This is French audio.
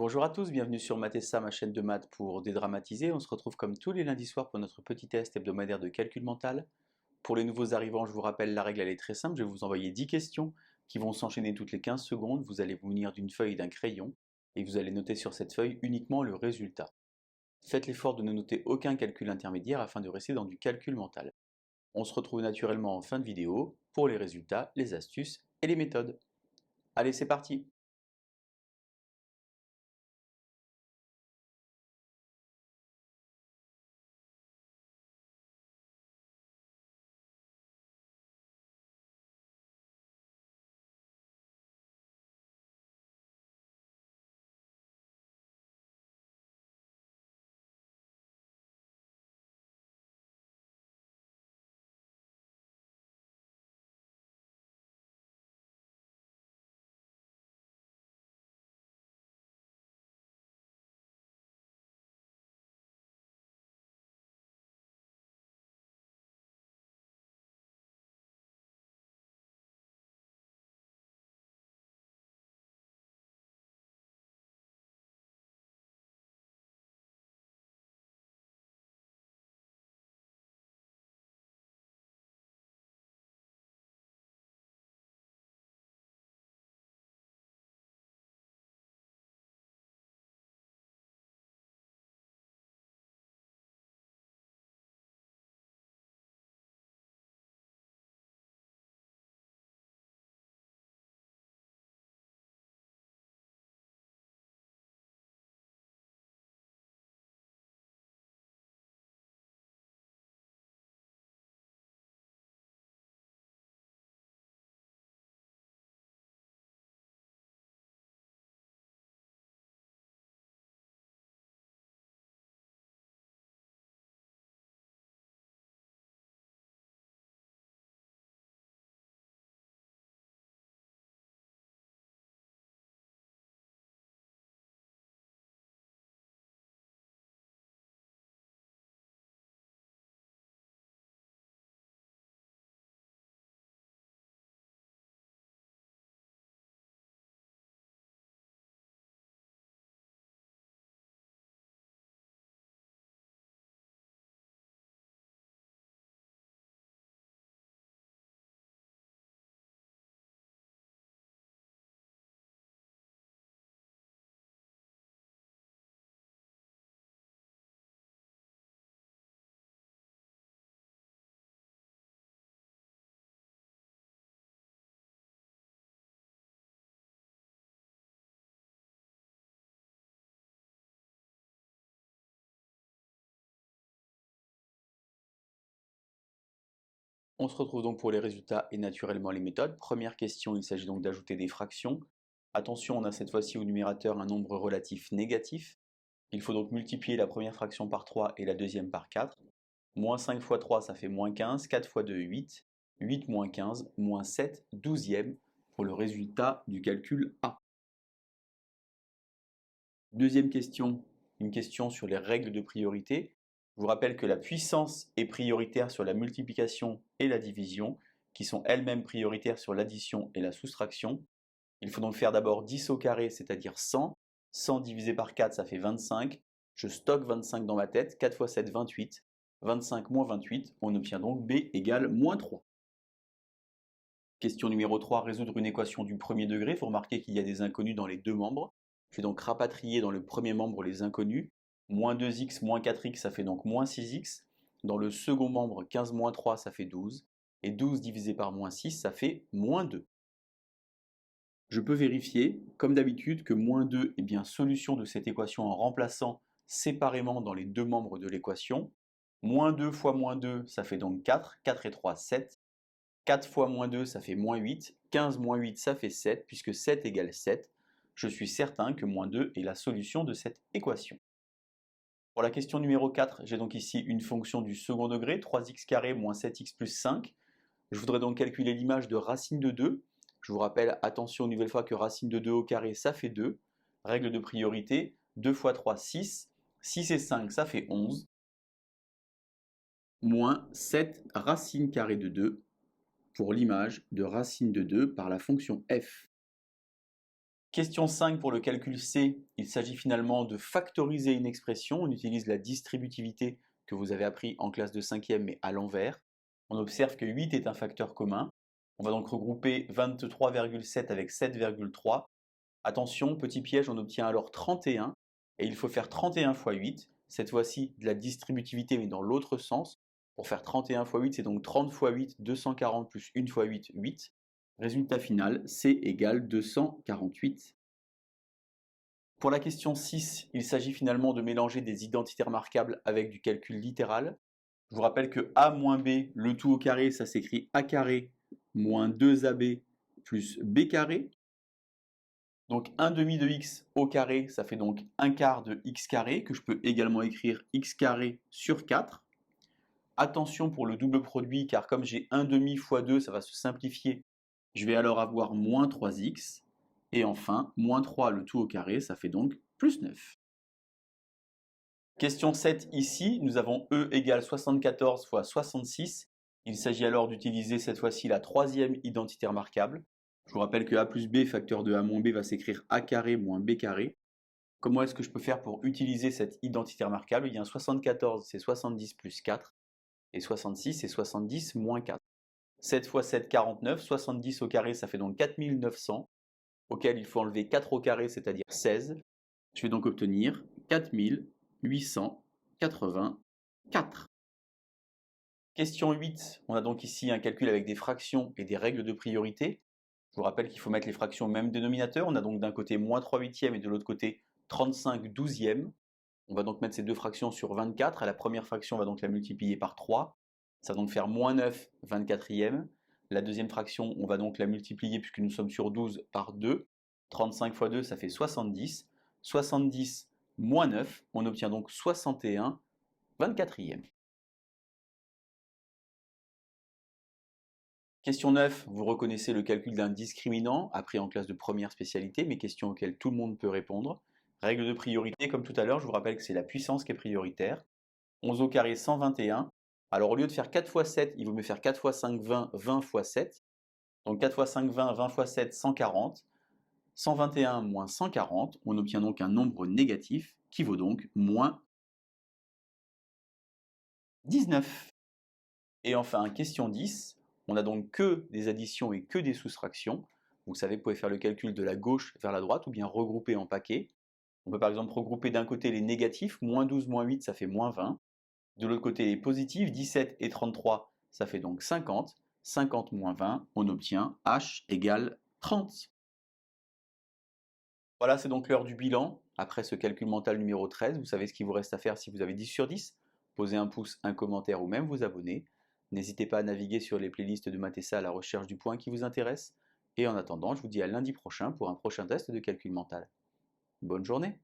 Bonjour à tous, bienvenue sur Mathessa, ma chaîne de maths pour dédramatiser. On se retrouve comme tous les lundis soirs pour notre petit test hebdomadaire de calcul mental. Pour les nouveaux arrivants, je vous rappelle, la règle elle est très simple. Je vais vous envoyer 10 questions qui vont s'enchaîner toutes les 15 secondes. Vous allez vous munir d'une feuille et d'un crayon et vous allez noter sur cette feuille uniquement le résultat. Faites l'effort de ne noter aucun calcul intermédiaire afin de rester dans du calcul mental. On se retrouve naturellement en fin de vidéo pour les résultats, les astuces et les méthodes. Allez, c'est parti! On se retrouve donc pour les résultats et naturellement les méthodes. Première question, il s'agit donc d'ajouter des fractions. Attention, on a cette fois-ci au numérateur un nombre relatif négatif. Il faut donc multiplier la première fraction par 3 et la deuxième par 4. Moins 5 fois 3, ça fait moins 15. 4 fois 2, 8. 8 moins 15, moins 7, douzième pour le résultat du calcul A. Deuxième question, une question sur les règles de priorité. Je vous rappelle que la puissance est prioritaire sur la multiplication et la division, qui sont elles-mêmes prioritaires sur l'addition et la soustraction. Il faut donc faire d'abord 10 au carré, c'est-à-dire 100. 100 divisé par 4, ça fait 25. Je stocke 25 dans ma tête. 4 fois 7, 28. 25 moins 28, on obtient donc B égale moins 3. Question numéro 3, résoudre une équation du premier degré. Il faut remarquer qu'il y a des inconnus dans les deux membres. Je vais donc rapatrier dans le premier membre les inconnus. Moins 2x moins 4x, ça fait donc moins 6x. Dans le second membre, 15 moins 3, ça fait 12. Et 12 divisé par moins 6, ça fait moins 2. Je peux vérifier, comme d'habitude, que moins 2 est bien solution de cette équation en remplaçant séparément dans les deux membres de l'équation. Moins 2 fois moins 2, ça fait donc 4. 4 et 3, 7. 4 fois moins 2, ça fait moins 8. 15 moins 8, ça fait 7, puisque 7 égale 7. Je suis certain que moins 2 est la solution de cette équation. Pour la question numéro 4, j'ai donc ici une fonction du second degré, 3x carré moins 7x plus 5. Je voudrais donc calculer l'image de racine de 2. Je vous rappelle, attention une nouvelle fois que racine de 2 au carré, ça fait 2. Règle de priorité, 2 fois 3, 6. 6 et 5, ça fait 11. Moins 7 racine carrée de 2 pour l'image de racine de 2 par la fonction f. Question 5 pour le calcul C, il s'agit finalement de factoriser une expression. On utilise la distributivité que vous avez appris en classe de 5e mais à l'envers. On observe que 8 est un facteur commun. On va donc regrouper 23,7 avec 7,3. Attention, petit piège, on obtient alors 31 et il faut faire 31 fois 8. Cette fois-ci de la distributivité mais dans l'autre sens. Pour faire 31 fois 8, c'est donc 30 fois 8, 240 plus 1 fois 8, 8. Résultat final, C égale 248. Pour la question 6, il s'agit finalement de mélanger des identités remarquables avec du calcul littéral. Je vous rappelle que a moins b, le tout au carré, ça s'écrit a carré moins 2ab plus b carré. Donc 1 demi de x au carré, ça fait donc 1 quart de x carré, que je peux également écrire x carré sur 4. Attention pour le double produit, car comme j'ai 1 demi fois 2, ça va se simplifier. Je vais alors avoir moins 3x. Et enfin, moins 3 le tout au carré, ça fait donc plus 9. Question 7 ici, nous avons E égale 74 fois 66. Il s'agit alors d'utiliser cette fois-ci la troisième identité remarquable. Je vous rappelle que a plus b facteur de a moins b va s'écrire a carré moins b carré. Comment est-ce que je peux faire pour utiliser cette identité remarquable? Eh bien 74 c'est 70 plus 4 et 66 c'est 70 moins 4. 7 fois 7, 49, 70 au carré ça fait donc 4900, auquel il faut enlever 4 au carré, c'est-à-dire 16. Je vais donc obtenir 4884. Question 8, on a donc ici un calcul avec des fractions et des règles de priorité. Je vous rappelle qu'il faut mettre les fractions au même dénominateur. On a donc d'un côté moins 3 huitièmes et de l'autre côté 35 douzièmes. On va donc mettre ces deux fractions sur 24. À la première fraction, on va donc la multiplier par 3. Ça va donc faire moins 9 24e. La deuxième fraction, on va donc la multiplier, puisque nous sommes sur 12, par 2. 35 fois 2, ça fait 70. 70 moins 9, on obtient donc 61 24e. Question 9, vous reconnaissez le calcul d'un discriminant, appris en classe de première spécialité, mais question auxquelles tout le monde peut répondre. Règle de priorité, comme tout à l'heure, je vous rappelle que c'est la puissance qui est prioritaire. 11 au carré, 121. Alors au lieu de faire 4 fois 7, il vaut mieux faire 4 fois 5, 20, 20 fois 7. Donc 4 fois 5, 20, 20 fois 7, 140. 121 moins 140, on obtient donc un nombre négatif qui vaut donc moins 19. Et enfin, question 10, on n'a donc que des additions et que des soustractions. Vous savez, vous pouvez faire le calcul de la gauche vers la droite ou bien regrouper en paquets. On peut par exemple regrouper d'un côté les négatifs, moins 12, moins 8, ça fait moins 20. De l'autre côté les positifs, 17 et 33, ça fait donc 50. 50 moins 20, on obtient H égale 30. Voilà, c'est donc l'heure du bilan. Après ce calcul mental numéro 13, vous savez ce qu'il vous reste à faire si vous avez 10 sur 10. Posez un pouce, un commentaire ou même vous abonner. N'hésitez pas à naviguer sur les playlists de Mathessa à la recherche du point qui vous intéresse. Et en attendant, je vous dis à lundi prochain pour un prochain test de calcul mental. Bonne journée!